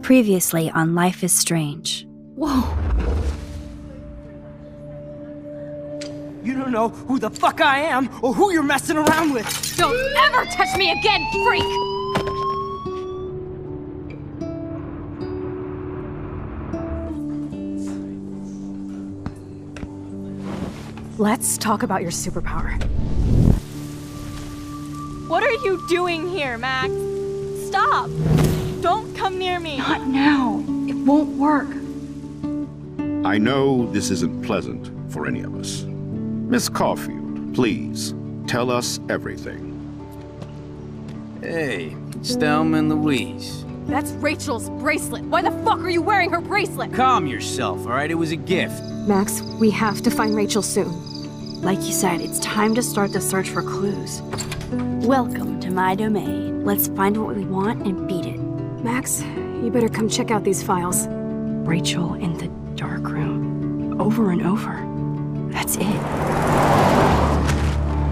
Previously on Life is Strange. Whoa. You don't know who the fuck I am or who you're messing around with. Don't ever touch me again, freak! Let's talk about your superpower. What are you doing here, Max? Stop! Don't come near me! Not now. It won't work. I know this isn't pleasant for any of us. Miss Caulfield, please, tell us everything. Hey, it's Thelma and Louise. That's Rachel's bracelet. Why the fuck are you wearing her bracelet? Calm yourself, all right? It was a gift. Max, we have to find Rachel soon. Like you said, it's time to start the search for clues. Welcome to my domain. Let's find what we want and beat it. Max, you better come check out these files. Rachel in the dark room. Over and over. That's it.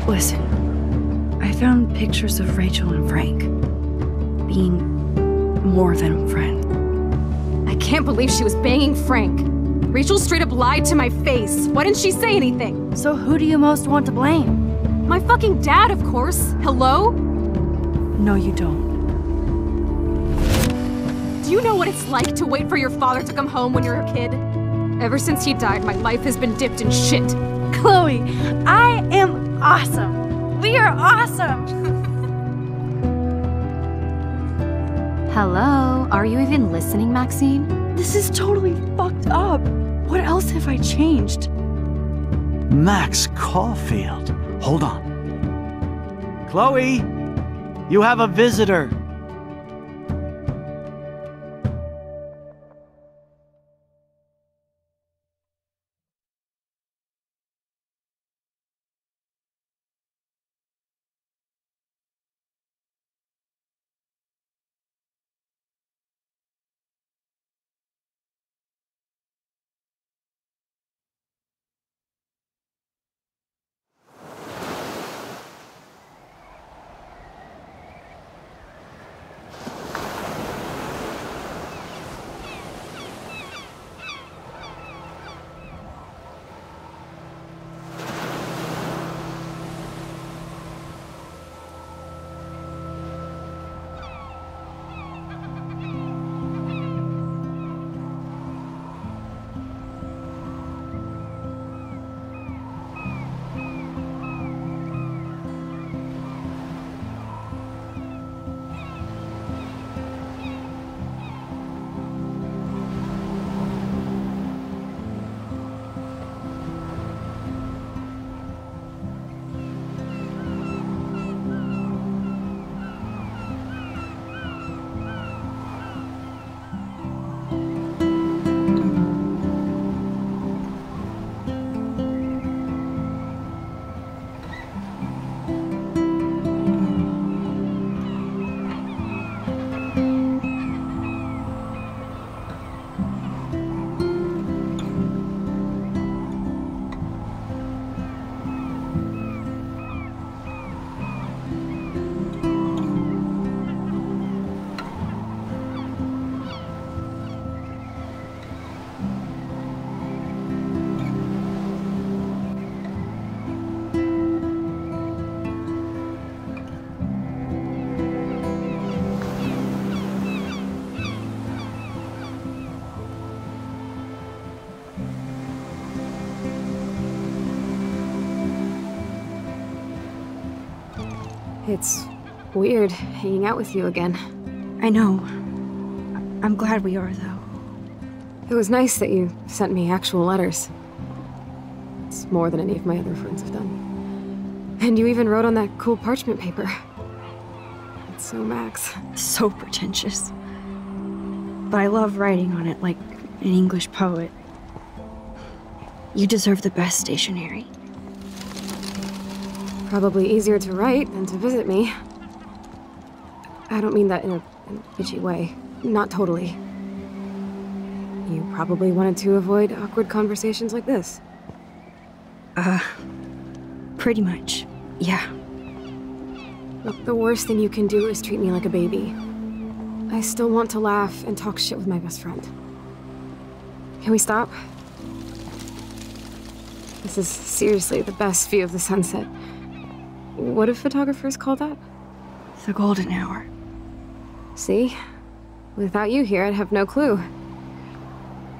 Listen, I found pictures of Rachel and Frank being more than a friend. I can't believe she was banging Frank. Rachel straight up lied to my face. Why didn't she say anything? So who do you most want to blame? My fucking dad, of course. Hello? No, you don't. Do you know what it's like to wait for your father to come home when you're a kid? Ever since he died, my life has been dipped in shit. Chloe, I am awesome. We are awesome. Hello? Are you even listening, Maxine? This is totally fucked up. What else have I changed? Max Caulfield. Hold on. Chloe, you have a visitor. It's weird hanging out with you again. I know. I'm glad we are, though. It was nice that you sent me actual letters. It's more than any of my other friends have done. And you even wrote on that cool parchment paper. It's so Max. So pretentious. But I love writing on it like an English poet. You deserve the best stationery. Probably easier to write than to visit me. I don't mean that in a bitchy way. Not totally. You probably wanted to avoid awkward conversations like this. Pretty much, yeah. Look, the worst thing you can do is treat me like a baby. I still want to laugh and talk shit with my best friend. Can we stop? This is seriously the best view of the sunset. What do photographers call that? The golden hour. See? Without you here, I'd have no clue.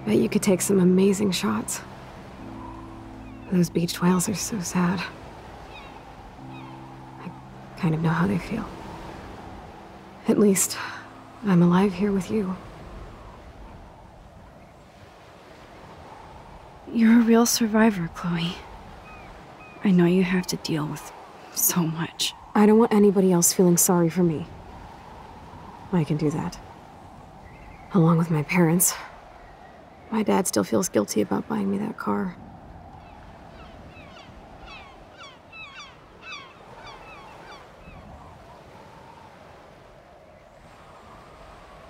Bet you could take some amazing shots. Those beached whales are so sad. I kind of know how they feel. At least, I'm alive here with you. You're a real survivor, Chloe. I know you have to deal with so much. I don't want anybody else feeling sorry for me. I can do that. Along with my parents. My dad still feels guilty about buying me that car.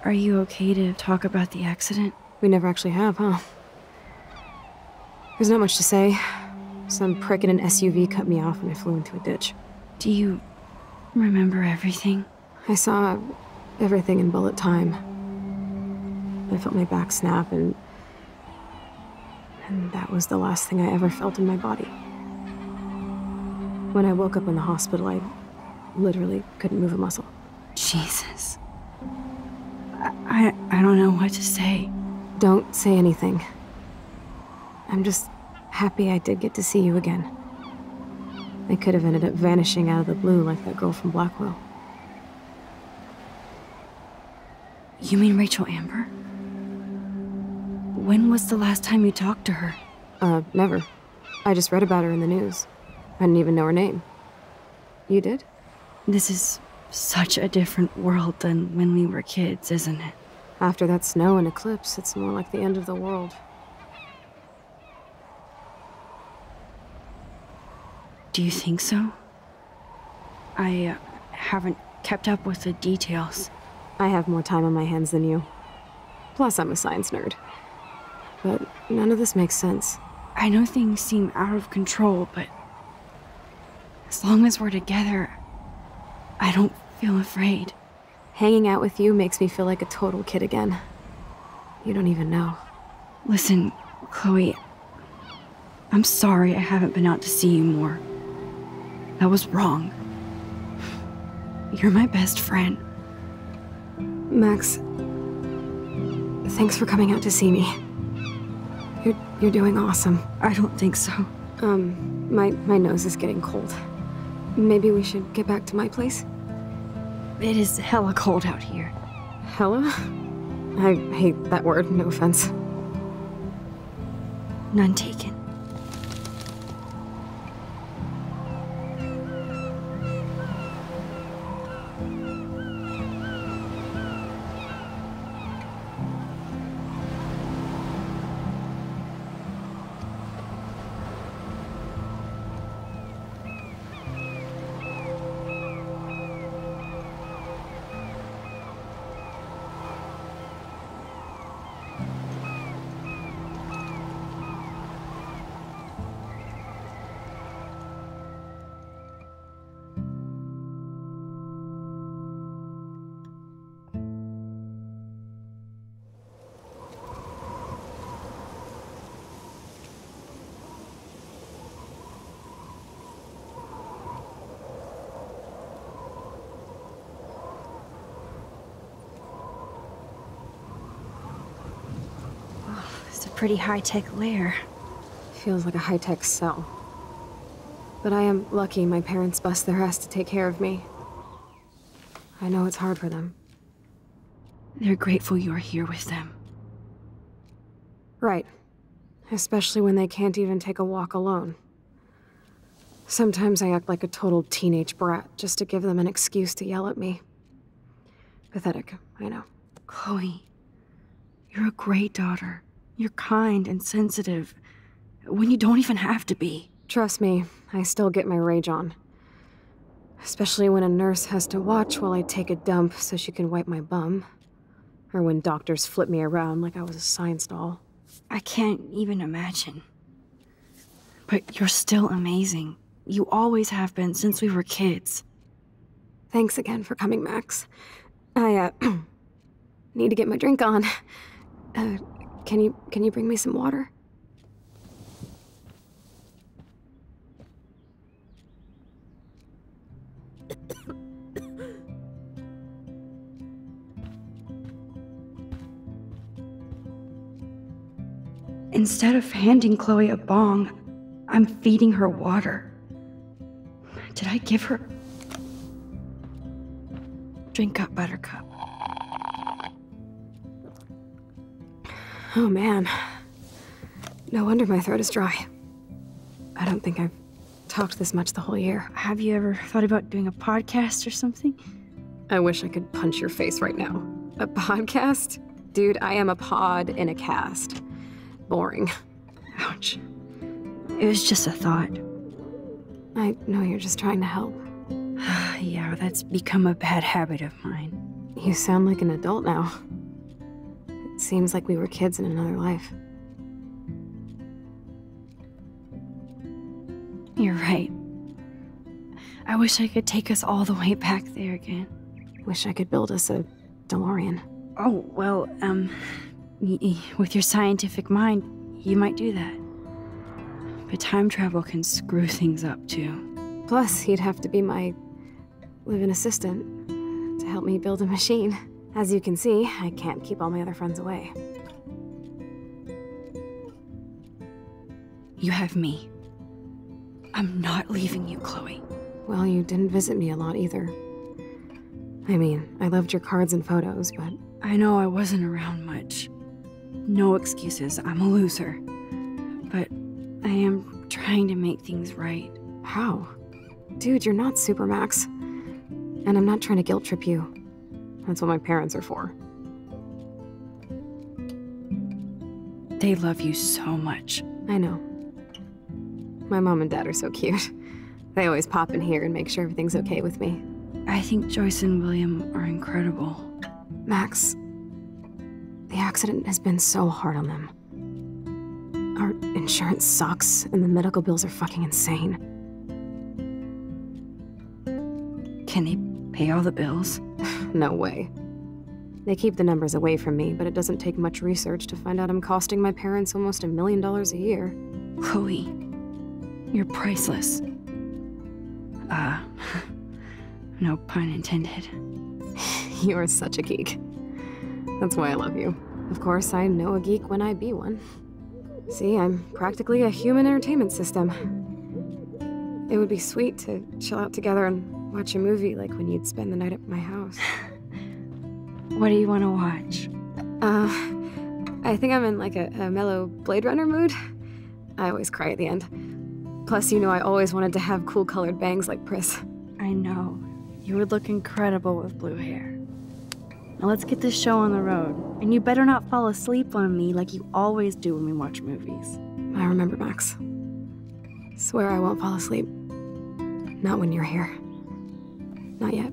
Are you okay to talk about the accident? We never actually have, huh? There's not much to say. Some prick in an SUV cut me off and I flew into a ditch. Do you remember everything? I saw everything in bullet time. I felt my back snap and that was the last thing I ever felt in my body. When I woke up in the hospital, I literally couldn't move a muscle. Jesus. I don't know what to say. Don't say anything. I'm just happy I did get to see you again. I could have ended up vanishing out of the blue like that girl from Blackwell. You mean Rachel Amber? When was the last time you talked to her? Never. I just read about her in the news. I didn't even know her name. You did? This is such a different world than when we were kids, isn't it? After that snow and eclipse, it's more like the end of the world. Do you think so? I haven't kept up with the details. I have more time on my hands than you. Plus, I'm a science nerd. But none of this makes sense. I know things seem out of control, but as long as we're together, I don't feel afraid. Hanging out with you makes me feel like a total kid again. You don't even know. Listen, Chloe, I'm sorry I haven't been out to see you more. That was wrong. You're my best friend. Max, thanks for coming out to see me. You're doing awesome. I don't think so. My nose is getting cold. Maybe we should get back to my place? It is hella cold out here. Hella? I hate that word, no offense. None taken. Pretty high-tech lair. Feels like a high-tech cell. But I am lucky my parents bust their ass to take care of me. I know it's hard for them. They're grateful you're here with them. Right. Especially when they can't even take a walk alone. Sometimes I act like a total teenage brat just to give them an excuse to yell at me. Pathetic, I know. Chloe, you're a great daughter. You're kind and sensitive, when you don't even have to be. Trust me, I still get my rage on. Especially when a nurse has to watch while I take a dump so she can wipe my bum. Or when doctors flip me around like I was a science doll. I can't even imagine. But you're still amazing. You always have been since we were kids. Thanks again for coming, Max. need to get my drink on. Can you bring me some water? Instead of handing Chloe a bong, I'm feeding her water. Did I give her... Drink up, Buttercup. Oh man. No wonder my throat is dry. I don't think I've talked this much the whole year. Have you ever thought about doing a podcast or something? I wish I could punch your face right now. A podcast? Dude, I am a pod in a cast. Boring. Ouch. It was just a thought. I know you're just trying to help. Yeah, that's become a bad habit of mine. You sound like an adult now. It seems like we were kids in another life. You're right. I wish I could take us all the way back there again. Wish I could build us a DeLorean. Oh, well, with your scientific mind, you might do that. But time travel can screw things up, too. Plus, he'd have to be my live-in assistant to help me build a machine. As you can see, I can't keep all my other friends away. You have me. I'm not leaving you, Chloe. Well, you didn't visit me a lot either. I mean, I loved your cards and photos, but... I know I wasn't around much. No excuses, I'm a loser. But I am trying to make things right. How? Dude, you're not Supermax. And I'm not trying to guilt trip you. That's what my parents are for. They love you so much. I know. My mom and dad are so cute. They always pop in here and make sure everything's okay with me. I think Joyce and William are incredible. Max, the accident has been so hard on them. Our insurance sucks, and the medical bills are fucking insane. Can they pay all the bills? No way. They keep the numbers away from me, but it doesn't take much research to find out I'm costing my parents almost $1 million a year. Chloe, you're priceless. No pun intended. You're such a geek. That's why I love you. Of course, I know a geek when I be one. See, I'm practically a human entertainment system. It would be sweet to chill out together and watch a movie like when you'd spend the night at my house. What do you want to watch? I think I'm in like a mellow Blade Runner mood. I always cry at the end. Plus, you know I always wanted to have cool colored bangs like Pris. I know. You would look incredible with blue hair. Now let's get this show on the road. And you better not fall asleep on me like you always do when we watch movies. I remember, Max. Swear I won't fall asleep. Not when you're here. Not yet.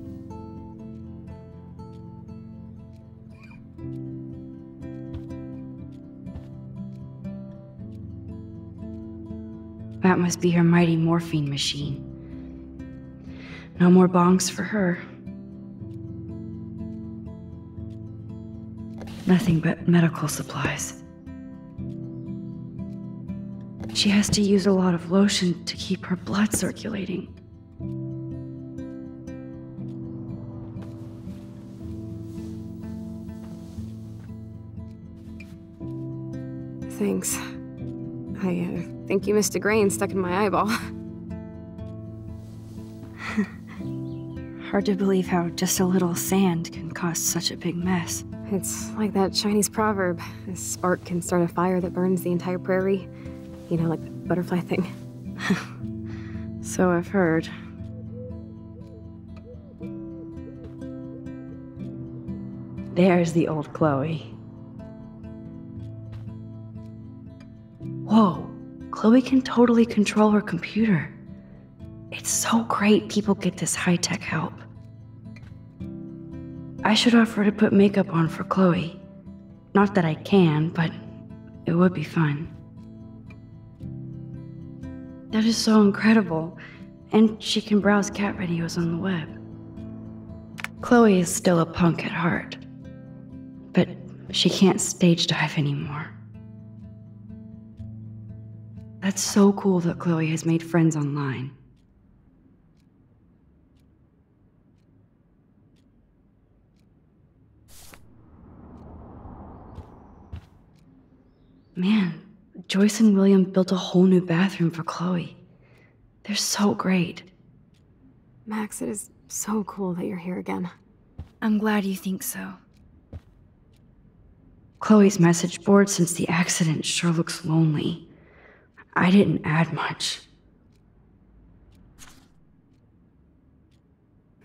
That must be her mighty morphine machine. No more bongs for her. Nothing but medical supplies. She has to use a lot of lotion to keep her blood circulating. Thanks. I think you missed a grain stuck in my eyeball. Hard to believe how just a little sand can cause such a big mess. It's like that Chinese proverb, a spark can start a fire that burns the entire prairie. You know, like the butterfly thing. So I've heard. There's the old Chloe. Whoa, Chloe can totally control her computer. It's so great people get this high-tech help. I should offer to put makeup on for Chloe. Not that I can, but it would be fun. That is so incredible, and she can browse cat videos on the web. Chloe is still a punk at heart, but she can't stage dive anymore. That's so cool that Chloe has made friends online. Man, Joyce and William built a whole new bathroom for Chloe. They're so great. Max, it is so cool that you're here again. I'm glad you think so. Chloe's message board since the accident sure looks lonely. I didn't add much.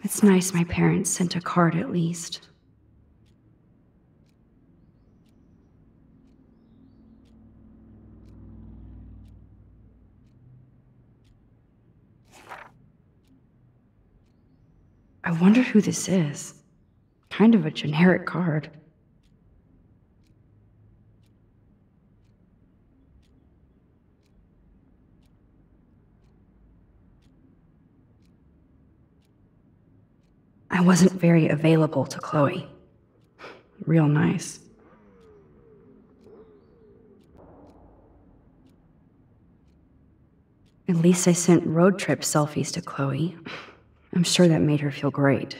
It's nice my parents sent a card at least. I wonder who this is. Kind of a generic card. I wasn't very available to Chloe. Real nice. At least I sent road trip selfies to Chloe. I'm sure that made her feel great.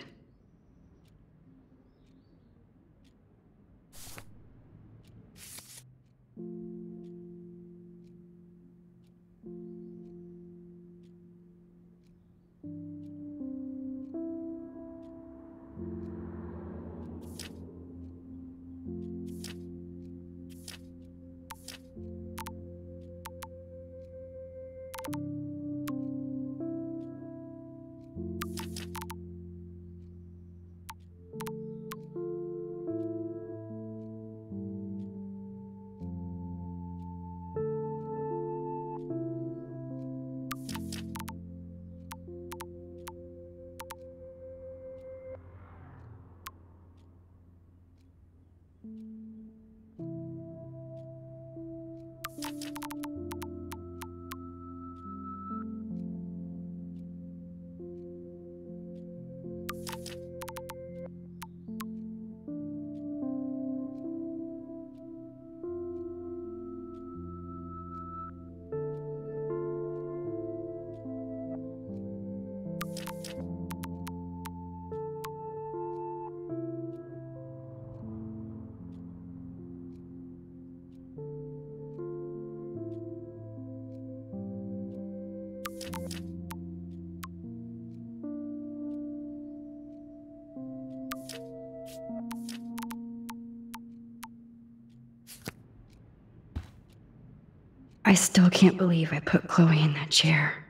I still can't believe I put Chloe in that chair.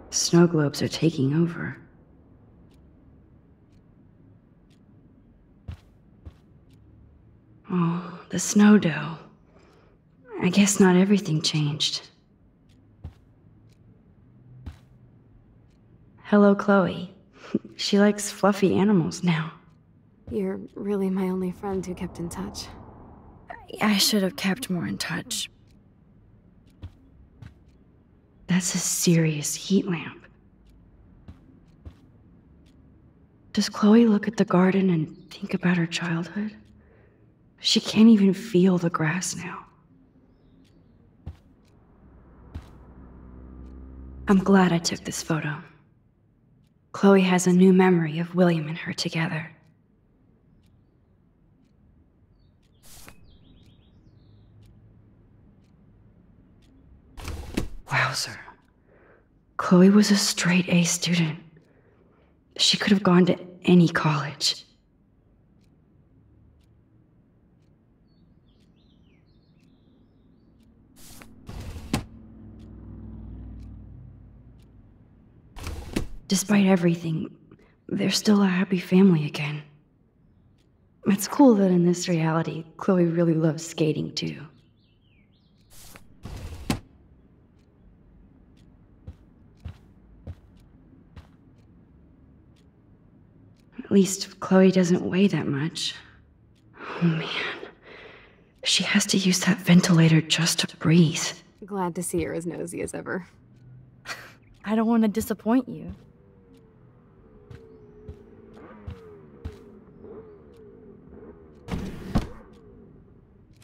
Snow globes are taking over. Oh, the snow dough. I guess not everything changed. Hello, Chloe. She likes fluffy animals now. You're really my only friend who kept in touch. I should have kept more in touch. That's a serious heat lamp. Does Chloe look at the garden and think about her childhood? She can't even feel the grass now. I'm glad I took this photo. Chloe has a new memory of William and her together. Wowzer. Chloe was a straight A student. She could have gone to any college. Despite everything, they're still a happy family again. It's cool that in this reality, Chloe really loves skating too. At least Chloe doesn't weigh that much. Oh man. She has to use that ventilator just to breathe. Glad to see you're as nosy as ever. I don't want to disappoint you.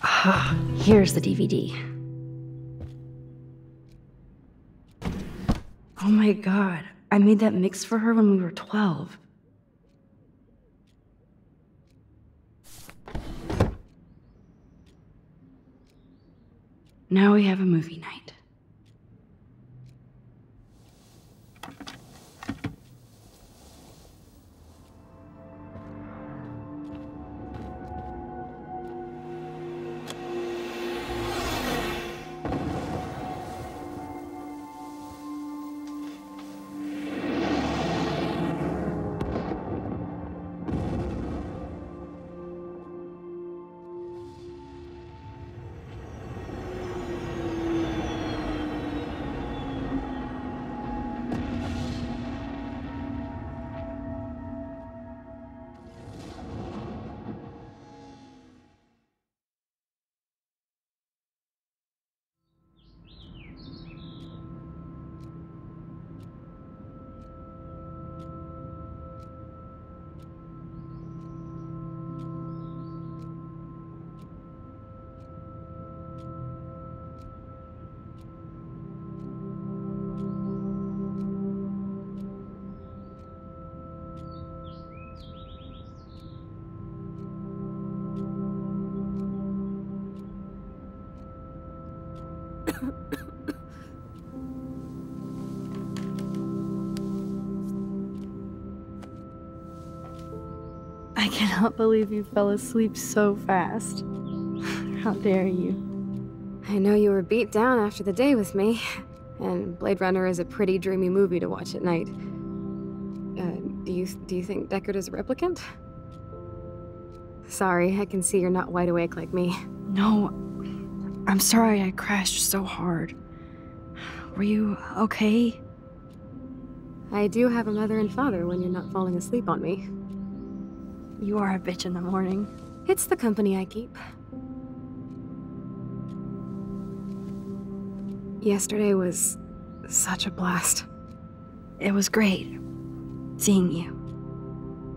Ah, here's the DVD. Oh my god, I made that mix for her when we were 12. Now we have a movie night. I cannot believe you fell asleep so fast. How dare you? I know you were beat down after the day with me, and Blade Runner is a pretty dreamy movie to watch at night. Do you think Deckard is a replicant? Sorry, I can see you're not wide awake like me. No, I'm sorry I crashed so hard. Were you okay? I do have a mother and father when you're not falling asleep on me. You are a bitch in the morning. It's the company I keep. Yesterday was such a blast. It was great seeing you.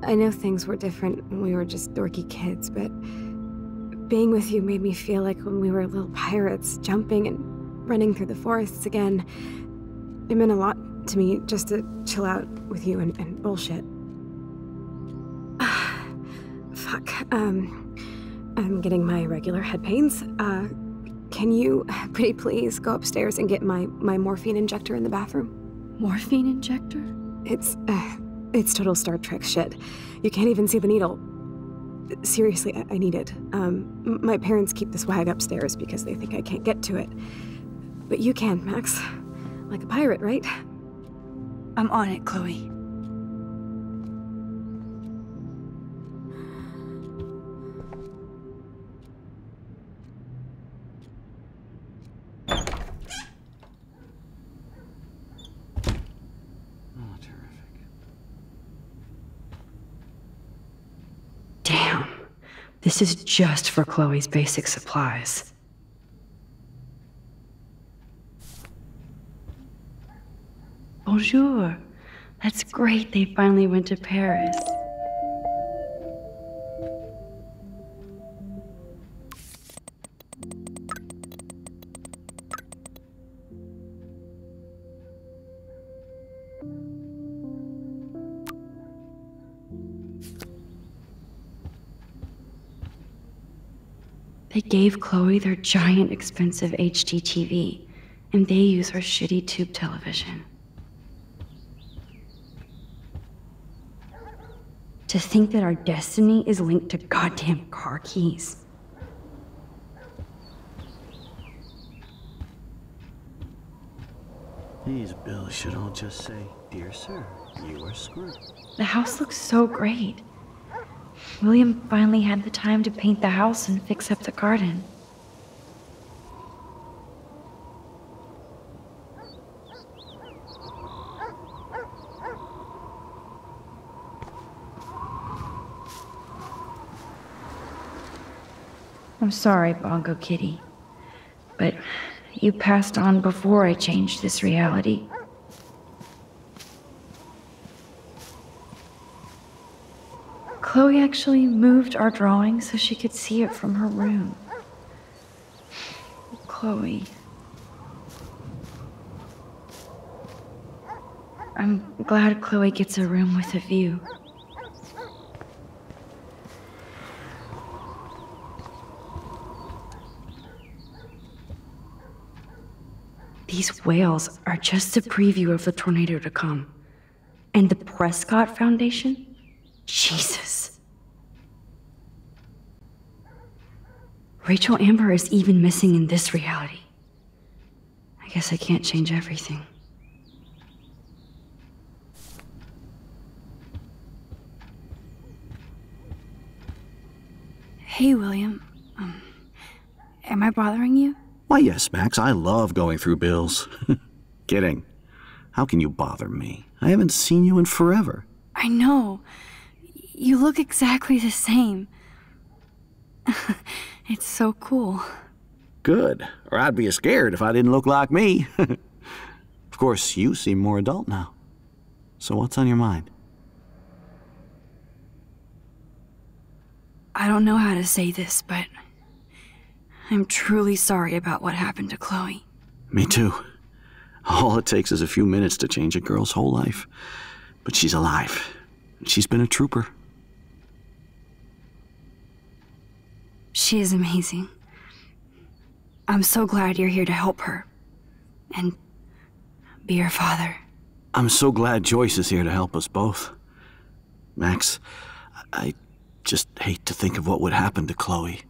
I know things were different when we were just dorky kids, but being with you made me feel like when we were little pirates, jumping and running through the forests again. It meant a lot to me just to chill out with you and bullshit. Fuck. I'm getting my regular head pains. Can you, pretty please, go upstairs and get my morphine injector in the bathroom? Morphine injector? It's total Star Trek shit. You can't even see the needle. Seriously, I need it. My parents keep the swag upstairs because they think I can't get to it. But you can, Max. Like a pirate, right? I'm on it, Chloe. Damn. This is just for Chloe's basic supplies. Bonjour. That's great they finally went to Paris. They gave Chloe their giant, expensive HD TV, and they use her shitty tube television. To think that our destiny is linked to goddamn car keys. These bills should all just say, "Dear sir, you are screwed." The house looks so great. William finally had the time to paint the house and fix up the garden. I'm sorry, Bongo Kitty, but you passed on before I changed this reality. Chloe actually moved our drawing so she could see it from her room. Chloe. I'm glad Chloe gets a room with a view. These whales are just a preview of the tornado to come. And the Prescott Foundation? Jesus. Rachel Amber is even missing in this reality. I guess I can't change everything. Hey, William. Am I bothering you? Why, yes, Max. I love going through bills. Kidding. How can you bother me? I haven't seen you in forever. I know. You look exactly the same. It's so cool. Good. Or I'd be scared if I didn't look like me. Of course, you seem more adult now. So what's on your mind? I don't know how to say this, but I'm truly sorry about what happened to Chloe. Me too. All it takes is a few minutes to change a girl's whole life. But she's alive. She's been a trooper. She is amazing. I'm so glad you're here to help her. And be her father. I'm so glad Joyce is here to help us both. Max, I just hate to think of what would happen to Chloe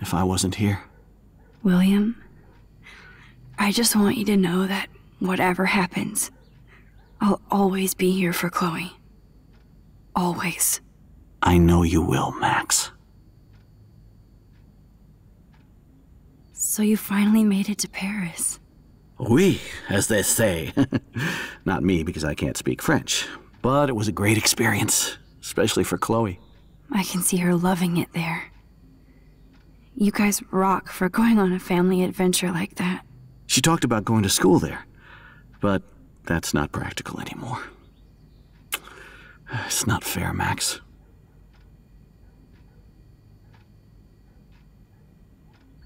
if I wasn't here. William, I just want you to know that whatever happens, I'll always be here for Chloe. Always. I know you will, Max. So you finally made it to Paris. Oui, as they say. Not me, because I can't speak French. But it was a great experience, especially for Chloe. I can see her loving it there. You guys rock for going on a family adventure like that. She talked about going to school there, but that's not practical anymore. It's not fair, Max.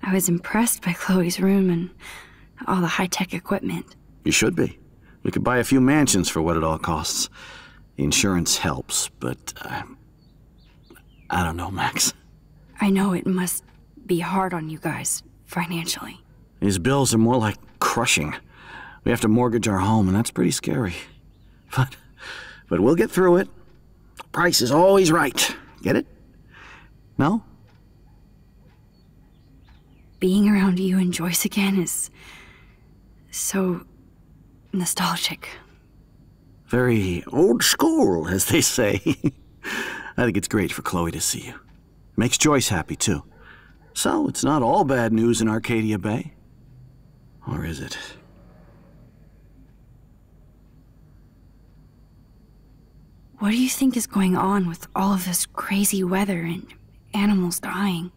I was impressed by Chloe's room and all the high-tech equipment. You should be. We could buy a few mansions for what it all costs. The insurance helps, but I don't know, Max. I know it must be hard on you guys, financially. These bills are more like crushing. We have to mortgage our home, and that's pretty scary. But we'll get through it. The price is always right. Get it? No? Being around you and Joyce again is so nostalgic. Very old school, as they say. I think it's great for Chloe to see you. Makes Joyce happy, too. So, it's not all bad news in Arcadia Bay. Or is it? What do you think is going on with all of this crazy weather and animals dying?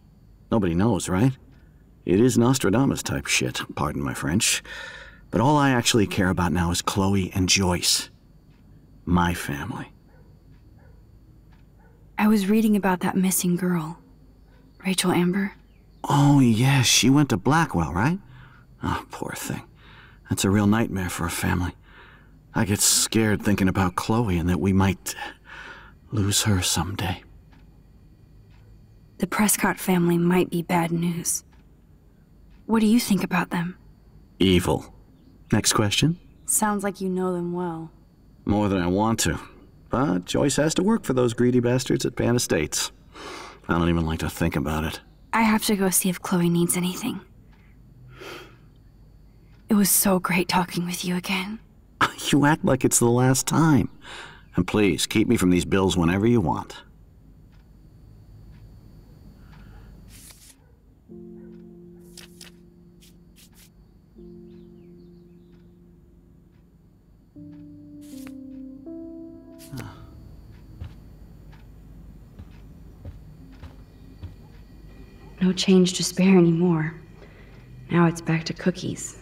Nobody knows, right? It is Nostradamus-type shit, pardon my French. But all I actually care about now is Chloe and Joyce. My family. I was reading about that missing girl. Rachel Amber. Oh, yes, she went to Blackwell, right? Oh, poor thing. That's a real nightmare for a family. I get scared thinking about Chloe and that we might lose her someday. The Prescott family might be bad news. What do you think about them? Evil. Next question? Sounds like you know them well. More than I want to. But Joyce has to work for those greedy bastards at Pan Estates. I don't even like to think about it. I have to go see if Chloe needs anything. It was so great talking with you again. You act like it's the last time. And please, keep me from these bills whenever you want. No change to spare anymore. Now it's back to cookies.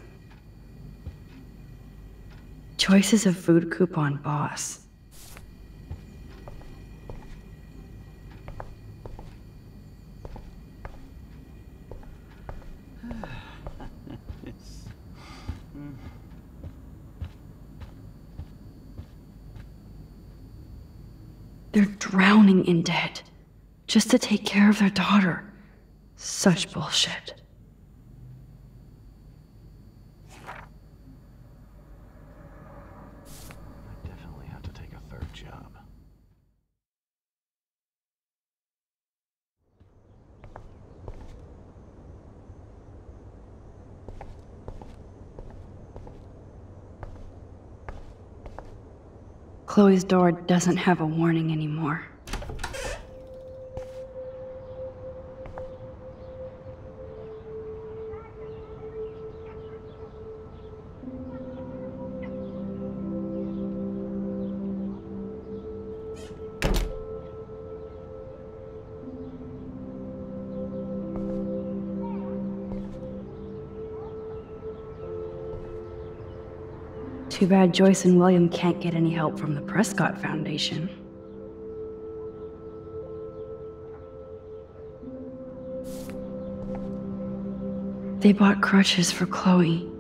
Joyce is a food coupon boss. They're drowning in debt just to take care of their daughter. Such bullshit. I definitely have to take a third job. Chloe's door doesn't have a warning anymore. Too bad Joyce and William can't get any help from the Prescott Foundation. They bought crutches for Chloe,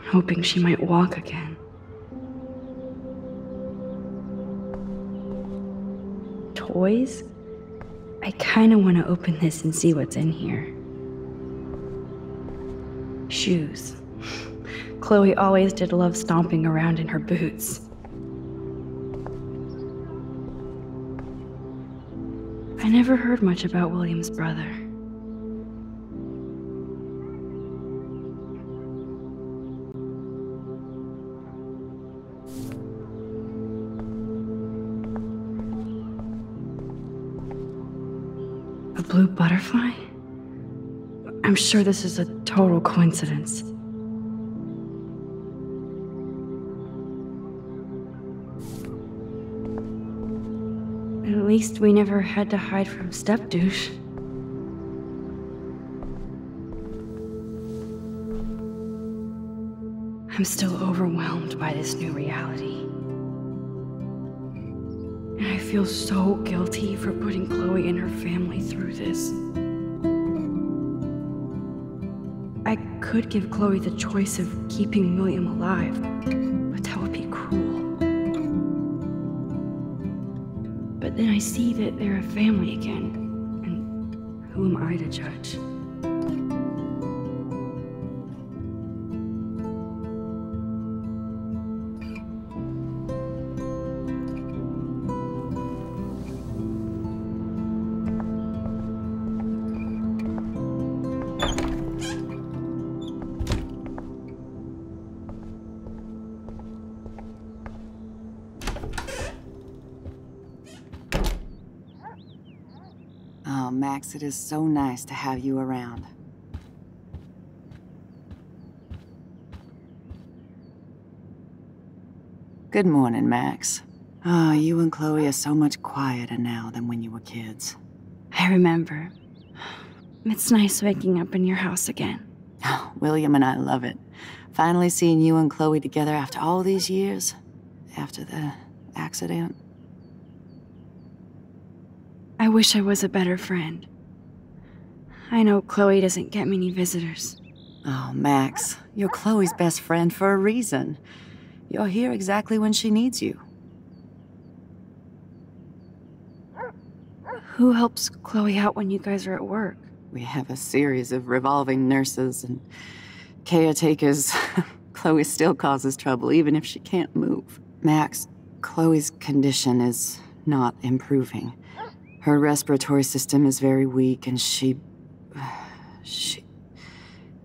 hoping she might walk again. Toys? I kinda wanna open this and see what's in here. Shoes. Chloe always did love stomping around in her boots. I never heard much about William's brother. A blue butterfly? I'm sure this is a total coincidence. At least we never had to hide from step-douche. I'm still overwhelmed by this new reality. And I feel so guilty for putting Chloe and her family through this. I could give Chloe the choice of keeping William alive, but that would be cruel. But then I see that they're a family again, and who am I to judge? Oh, Max, it is so nice to have you around. Good morning, Max. Oh, you and Chloe are so much quieter now than when you were kids. I remember. It's nice waking up in your house again. Oh, William and I love it. Finally seeing you and Chloe together after all these years. After the accident. I wish I was a better friend. I know Chloe doesn't get many visitors. Oh, Max, you're Chloe's best friend for a reason. You're here exactly when she needs you. Who helps Chloe out when you guys are at work? We have a series of revolving nurses and caretakers. Chloe still causes trouble, even if she can't move. Max, Chloe's condition is not improving. Her respiratory system is very weak, and she...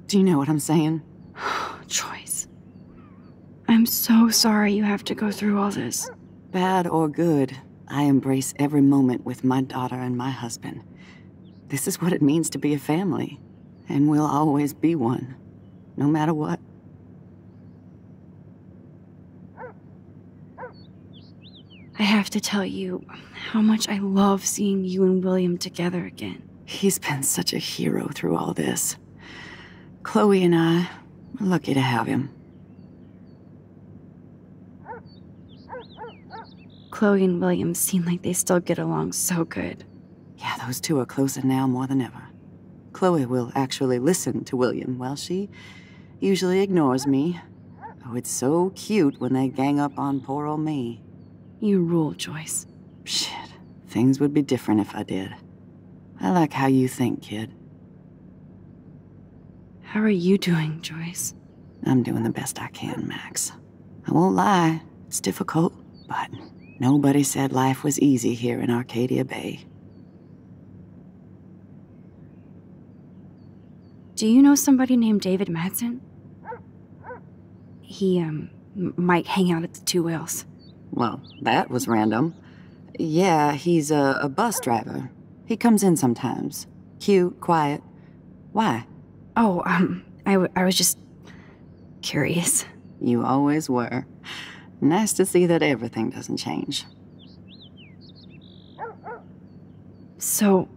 Do you know what I'm saying? Joyce. I'm so sorry you have to go through all this. Bad or good, I embrace every moment with my daughter and my husband. This is what it means to be a family, and we'll always be one, no matter what. I have to tell you how much I love seeing you and William together again. He's been such a hero through all this. Chloe and I are lucky to have him. Chloe and William seem like they still get along so good. Yeah, those two are closer now more than ever. Chloe will actually listen to William, while she usually ignores me. Oh, it's so cute when they gang up on poor old me. You rule, Joyce. Shit, things would be different if I did. I like how you think, kid. How are you doing, Joyce? I'm doing the best I can, Max. I won't lie, it's difficult, but nobody said life was easy here in Arcadia Bay. Do you know somebody named David Madsen? He, might hang out at the Two Whales. Well, that was random. Yeah, he's a bus driver. He comes in sometimes. Cute, quiet. Why? Oh, I was just curious. You always were. Nice to see that everything doesn't change. So,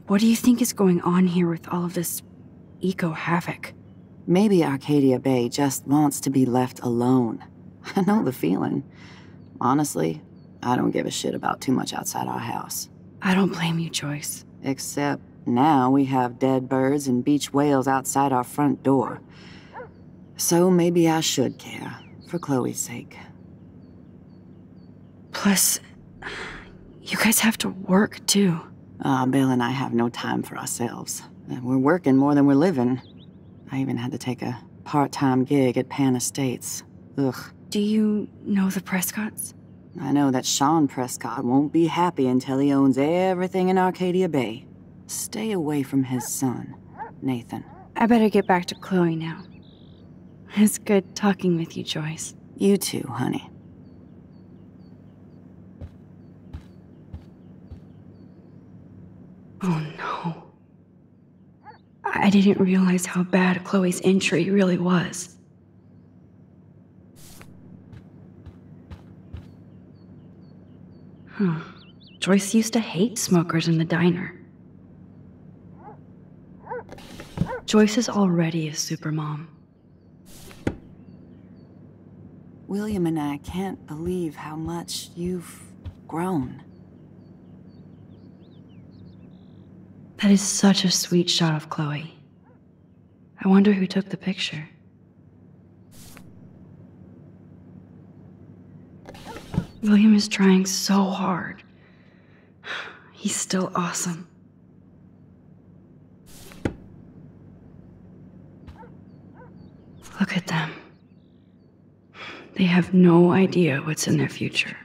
what do you think is going on here with all of this eco-havoc? Maybe Arcadia Bay just wants to be left alone. I know the feeling. Honestly, I don't give a shit about too much outside our house. I don't blame you, Joyce. Except now we have dead birds and beach whales outside our front door. So maybe I should care, for Chloe's sake. Plus, you guys have to work, too. Bill and I have no time for ourselves. We're working more than we're living. I even had to take a part-time gig at Pan Estates. Ugh. Do you know the Prescotts? I know that Sean Prescott won't be happy until he owns everything in Arcadia Bay. Stay away from his son, Nathan. I better get back to Chloe now. It's good talking with you, Joyce. You too, honey. Oh no. I didn't realize how bad Chloe's injury really was. Huh. Joyce used to hate smokers in the diner. Joyce is already a supermom. William and I can't believe how much you've grown. That is such a sweet shot of Chloe. I wonder who took the picture. William is trying so hard. He's still awesome. Look at them. They have no idea what's in their future.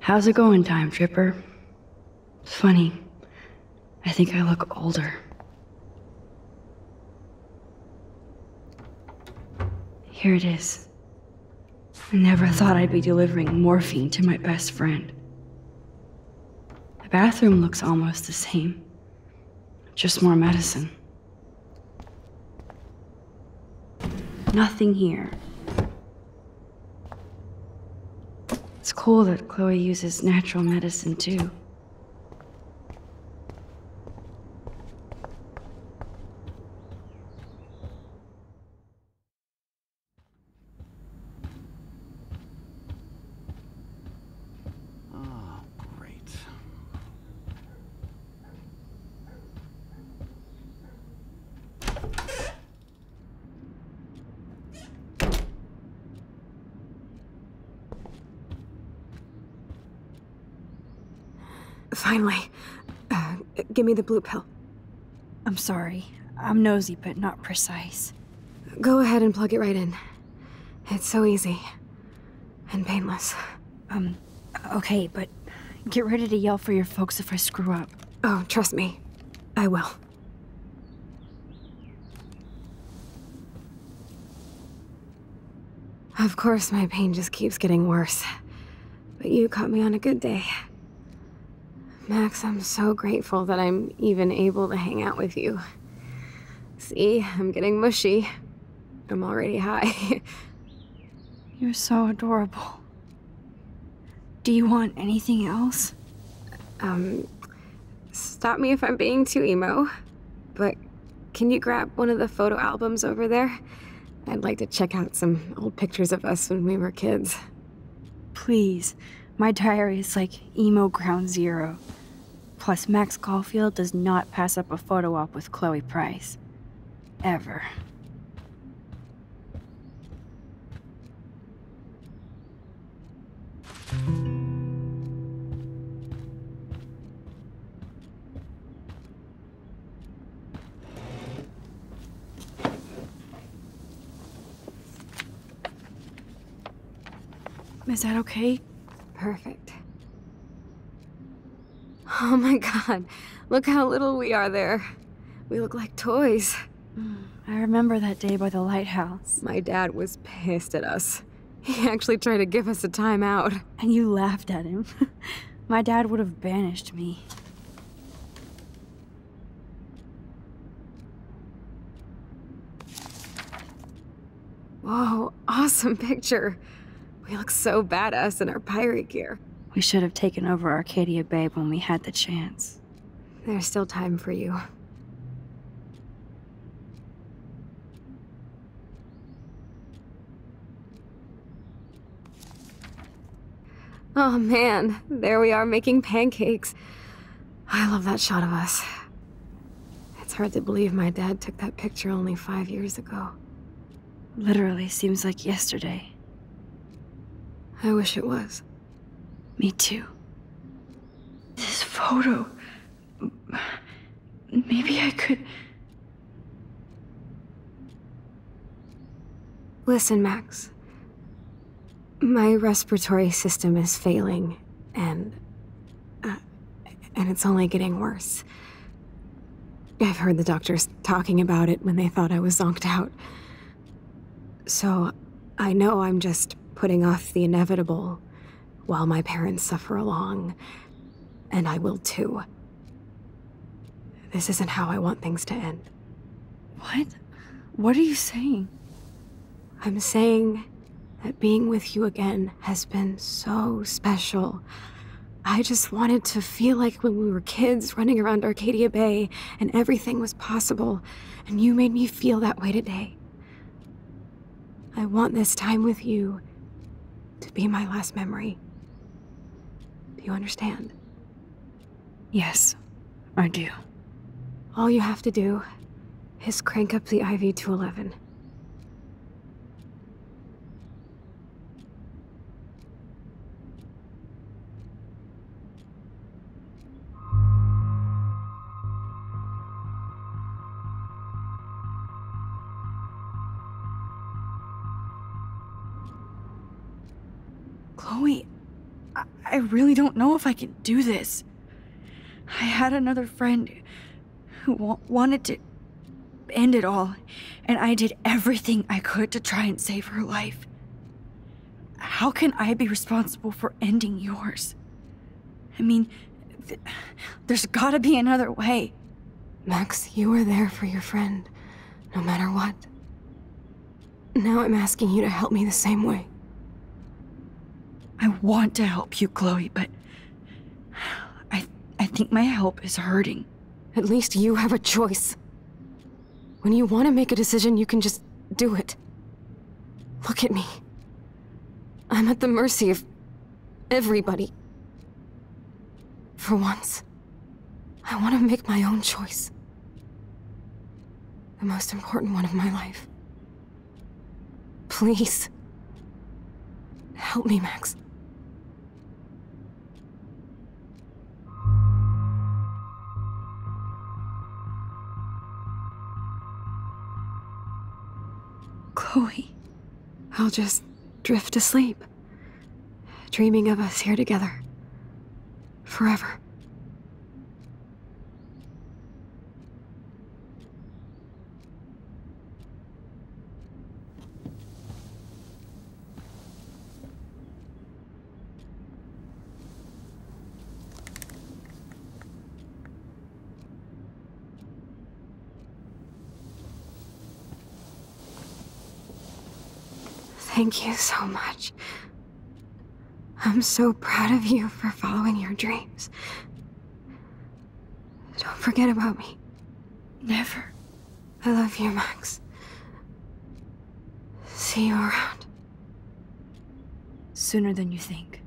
How's it going, Time Tripper? It's funny. I think I look older. Here it is. I never thought I'd be delivering morphine to my best friend. The bathroom looks almost the same. Just more medicine. Nothing here. It's cool that Chloe uses natural medicine too. Oh, great. Finally. Give me the blue pill. I'm sorry. I'm nosy, but not precise. Go ahead and plug it right in. It's so easy. And painless. Okay, but get ready to yell for your folks if I screw up. Oh, trust me. I will. Of course, my pain just keeps getting worse. But you caught me on a good day. Max, I'm so grateful that I'm even able to hang out with you. See, I'm getting mushy. I'm already high. You're so adorable. Do you want anything else? Stop me if I'm being too emo, but can you grab one of the photo albums over there? I'd like to check out some old pictures of us when we were kids. Please. My diary is like emo ground zero. Plus, Max Caulfield does not pass up a photo op with Chloe Price. Ever. Is that okay? Perfect. Oh my god, look how little we are there. We look like toys. I remember that day by the lighthouse. My dad was pissed at us. He actually tried to give us a timeout. And you laughed at him. My dad would have banished me. Whoa, awesome picture. We look so badass in our pirate gear. We should have taken over Arcadia Bay when we had the chance. There's still time for you. Oh man, there we are making pancakes. I love that shot of us. It's hard to believe my dad took that picture only 5 years ago. Literally seems like yesterday. I wish it was. Me too. This photo... Maybe I could... Listen, Max. My respiratory system is failing, and it's only getting worse. I've heard the doctors talking about it when they thought I was zonked out. So, I know I'm just putting off the inevitable while my parents suffer along, and I will too. This isn't how I want things to end. What? What are you saying? I'm saying that being with you again has been so special. I just wanted to feel like when we were kids running around Arcadia Bay and everything was possible, and you made me feel that way today. I want this time with you to be my last memory. Do you understand? Yes, I do. All you have to do is crank up the IV to 11. Chloe, I really don't know if I can do this. I had another friend who wanted to end it all, and I did everything I could to try and save her life. How can I be responsible for ending yours? I mean, there's gotta be another way. Max, you were there for your friend, no matter what. Now I'm asking you to help me the same way. I want to help you, Chloe, but I think my help is hurting. At least you have a choice. When you want to make a decision, you can just do it. Look at me. I'm at the mercy of everybody. For once, I want to make my own choice. The most important one of my life. Please. Help me, Max. Chloe. I'll just drift to sleep, dreaming of us here together. Forever. Thank you so much. I'm so proud of you for following your dreams. Don't forget about me. Never. I love you, Max. See you around. Sooner than you think.